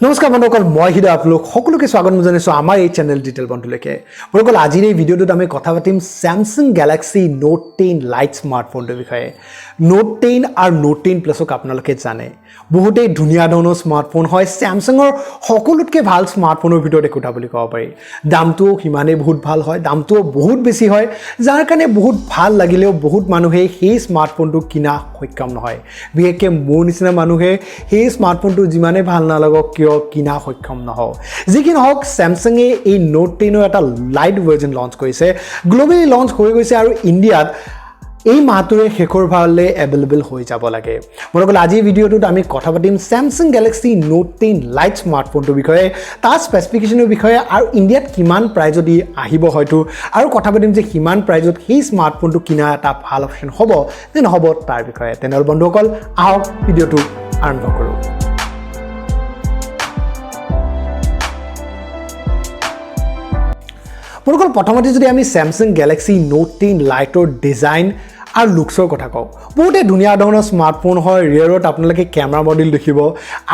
নমস্কাৰ বন্ধুসকল মই হিদা আপোনালোক সকলোকে স্বাগত জনাইছো আমাৰ এই চেনেল ডিটেইল বন্ধুলৈকে বন্ধুসকল আজিৰ এই ভিডিঅ'টোত আমি কথা পাতিম Samsung Galaxy Note 10 Lite স্মাৰ্টফোনটোৰ বিষয়ে Note 10 আৰু Note 10 Plusক আপোনালোকে জানে বহুতেই ধুনীয়া ধৰণৰ স্মাৰ্টফোন হয় Samsungৰ সকলোতকৈ ভাল স্মাৰ্টফোনৰ ভিতৰত একোটা বুলি ক'ব পাৰি দামটো হিমানে বহুত ভাল হয় দামটো বহুত বেছি হয় যাৰ কাৰণে বহুত ভাল লাগিলেও বহুত মানুহে সেই স্মাৰ্টফোনটো কিনা সক্ষম নহয় বিশেষকৈ মোৰ নিচিনা মানুহে সেই স্মাৰ্টফোনটো যিমানে ভাল নালাগক কিনা সক্ষম নহও যিকি নহওক Samsung এই Note 10 এটা লাইট ভাৰ্জন লঞ্চ কৰিছে গ্লোবালি লঞ্চ হৈ গৈছে আৰু ইণ্ডিয়াত এই মাহটোৰে শেষৰ ফালে এভেইলেবল হৈ যাব লাগে বন্ধুসকল আজি ভিডিঅ'টোত আমি কথা পাতিম Samsung Galaxy Note 10 Lite স্মাৰ্টফোনটোৰ বিষয়ে তাৰ স্পেচিফিকেশনৰ বিষয়ে আৰু ইণ্ডিয়াত কিমান প্ৰাইজত আহিব হয়তো আৰু কথা পাতিম যে কিমান প্ৰাইজত সেই স্মাৰ্টফোনটো কিনা এটা ভাল অপচন হ'ব নে নহ'ব তাৰ বিষয়ে তেনেহ'লে বন্ধুসকল আহক ভিডিঅ'টো আৰম্ভ কৰোঁ বন্ধুসকল প্ৰথমতে যদি আমি Samsung Galaxy Note 10 Liteৰ ডিজাইন আৰু লুকছৰ কথা কওঁ বহুতে ধুনীয়া ধৰণৰ স্মাৰ্টফোন হয় ৰিয়াৰত আপোনালোকে কেমেৰা মডেল দেখিব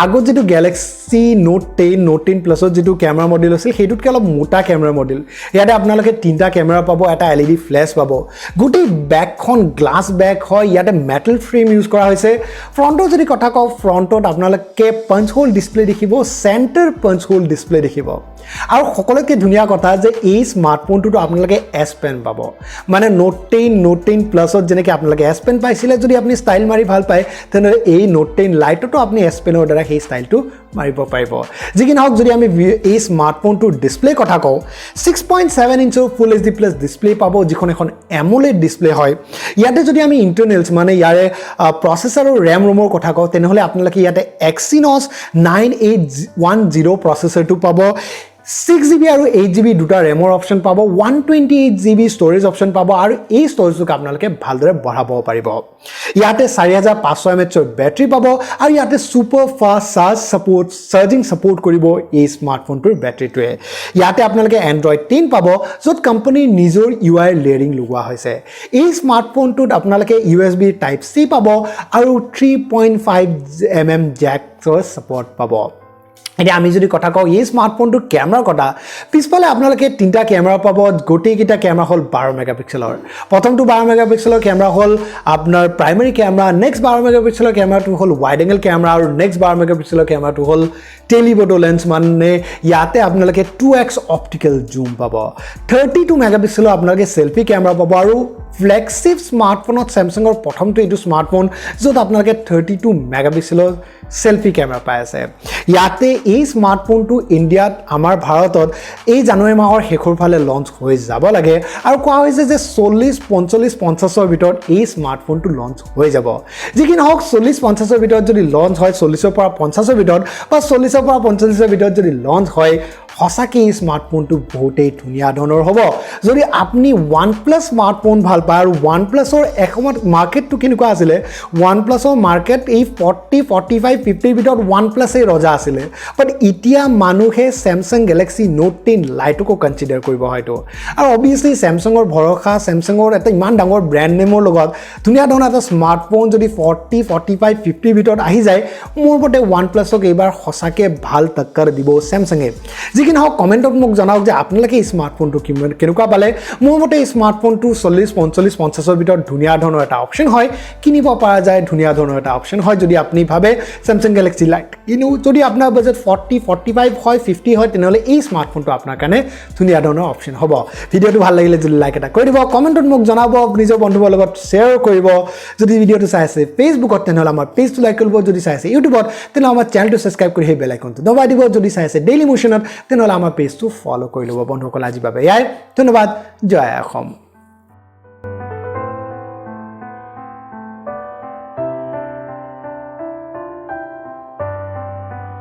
আগত যেটো Galaxy Note 10 Note 10 Plusত যেটো কেমেৰা মডেল আছিল সেইটোতকৈ অলপ মোটা কেমেৰা মডেল ইয়াতে আপোনালোকে তিনটা কেমেৰা পাব এটা LED ফ্লেশ পাব গোটেই ব্যাকখন গ্লাছ ব্যাক হয় ইয়াতে মেটাল ফ্ৰেম ইউজ কৰা হৈছে ফ্ৰণ্টৰ যদি কথা কওঁ ফ্ৰণ্টত আপোনালোকে পাঞ্চ হোল ডিসপ্লে দেখিব সেন্টাৰ পাঞ্চ হোল ডিসপ্লে দেখিব আৰু সকলোতকৈ ধুনীয়া কথা যে এই স্মাৰ্টফোনটো আপোনালোকে S Pen পাব মানে Note 10 Plusত যেনেকৈ আপোনালোকে S Pen পাইছিলে যদি আপুনি ষ্টাইল মাৰি ভাল পায় তেনে এই Note 10 Liteটো আপুনি S Penৰ দ্বাৰা সেই ষ্টাইলটো মাৰিব পাৰিব যিকি নহওক যদি আমি এই স্মাৰ্টফোনটোৰ ডিসপ্লে কথা কওঁ 6.7 ইঞ্চৰ ফুল HD প্লাছ ডিসপ্লে পাব যিখন এখন AMOLED ডিসপ্লে হয় ইয়াতে যদি আমি ইন্টাৰনেলছ মানে ইয়াৰে প্ৰসেসৰ আৰু RAM ROMৰ কথা কওঁ তেনেহলে আপোনালোকে ইয়াতে Exynos 9810 প্ৰসেসৰটো পাব 6GB আৰু 8GB দুটা RAMৰ অপচন পাব 128GB ষ্টৰেজ অপচন পাব আৰু এই ষ্টৰেজটো আপোনালোকে ভালদৰে বঢ়াব পাৰিব ইয়াতে 4500 mAh বেটাৰী পাব আৰু ইয়াতে সুপাৰ ফাষ্ট চাৰ্জিং সাপোৰ্ট কৰিব এই স্মাৰ্টফোনটোৰ বেটাৰীটোৱে ইয়াতে আপোনালোকে Android 10 পাব য'ত কোম্পানীৰ নিজৰ UI লেয়াৰিং লগোৱা হৈছে এই স্মাৰ্টফোনটোত আপোনালোকে USB Type C পাব আৰু 3.5mm জ্যাকৰ সাপোৰ্ট পাব এতিয়া আমি যদি কথা কওঁ এই স্মাৰ্টফোনটোৰ কেমেৰাৰ কথা পিছফালে আপোনালোকে তিনটা কেমেৰা পাব গোটেইকেইটা কেমেৰা হ'ল 12 মেগাপিক্সেলৰ প্ৰথমটো 12 মেগাপিক্সেলৰ কেমেৰা হ'ল আপোনাৰ প্ৰাইমাৰী কেমেৰা নেক্সট 12 মেগাপিক্সেলৰ কেমেৰাটো হ'ল ওয়াইড এংগল কেমেৰা আৰু নেক্সট 12 মেগাপিক্সেলৰ কেমেৰাটো হ'ল টেলিফটো লেন্স মানে ইয়াতে আপোনালোকে 2x অপটিকেল জুম পাব 32 মেগাপিক্সেলৰ আপোনালোকে সেলফি কেমেৰা পাব আৰু ফ্লেগশিপ স্মাৰ্টফোনত Samsungৰ প্ৰথমটো এইটো স্মাৰ্টফোন য'ত আপোনালোকে 32 মেগাপিক্সেলৰ সেলফি কেমেৰা পাই আছে ইয়াতে এই স্মাৰ্টফোনটো ইণ্ডিয়াত আমাৰ ভাৰতত এই জানুৱাৰী মাহৰ শেষৰ ফালে লঞ্চ হৈ যাব লাগে আৰু কোৱা হৈছে যে 40 45 50ৰ ভিতৰত এই স্মাৰ্টফোনটো লঞ্চ হৈ যাব যিকি নহওক 40 50ৰ ভিতৰত যদি লঞ্চ হয় 40ৰ পৰা 50ৰ ভিতৰত বা 40ৰ পৰা 45ৰ ভিতৰত যদি লঞ্চ হয় হসাকে এই স্মাৰ্টফোনটো বহুতেই ধুনীয়া ধৰণৰ হ'ব যদি আপুনি OnePlus স্মাৰ্টফোন ভাল পায় আৰু OnePlusৰ এসময়ত মাৰ্কেটটো কেনেকুৱা আছিল OnePlusৰ মাৰ্কেট এই 40 45 50 ভিতৰত OnePlus এই ৰজা আছিল বাট এতিয়া মানুহে Samsung Galaxy Note 10 Liteকো কনসিডাৰ কৰিব হয়তো আৰু অবিয়াসলি Samsungৰ ভৰসা Samsungৰ এটা ইমান ডাঙৰ ব্ৰ্যান্ড নেমৰ লগত ধুনীয়া ধৰণৰ এটা স্মাৰ্টফোন যদি 40 45 50 ভিতৰত আহি যায় মোৰ মতে OnePlusক এইবাৰ হসাকে ভাল টক্কৰ দিব Samsung যিকি নহওক কমেন্টত মোক জনাওক যে আপোনালোকে এই স্মাৰ্টফোনটো কেনেকুৱা পালে মোৰ মতে এই স্মাৰ্টফোনটো 40 45 50ৰ ভিতৰত ধুনীয়া ধৰণৰ এটা অপচন হয় কিনিব পৰা যায় ধুনীয়া ধৰণৰ এটা অপচন হয় যদি আপুনি ভাবে Samsung Galaxy Lite ইনো যদি আপোনাৰ বাজেট 40 45 হয় 50 হয় তেনেহলে এই স্মাৰ্টফোনটো আপোনাৰ কাৰণে ধুনীয়া ধৰণৰ অপচন হ'ব ভিডিঅটো ভাল লাগিলে যদি লাইক এটা কৰি দিব কমেন্টত মোক জনাব নিজৰ বন্ধুৰ লগত শ্বেয়াৰ কৰিব যদি ভিডিঅটো চাই আছে ফেসবুকত তেনেহলে আমাৰ পেজটো লাইক কৰিব যদি চাই আছে ইউটিউবত তেনেহলে আমাৰ চেনেলটো সাবস্ক্ৰাইব কৰি হে বেল আইকনটো দবাই দিব যদি চাই আছে ডেইলি মোশনত তেনেহলে আমাৰ পেজটো ফলো কৰি ল'ব বন্ধুসকল আজিৰ বাবে ইয়াই ধন্যবাদ জয় অসম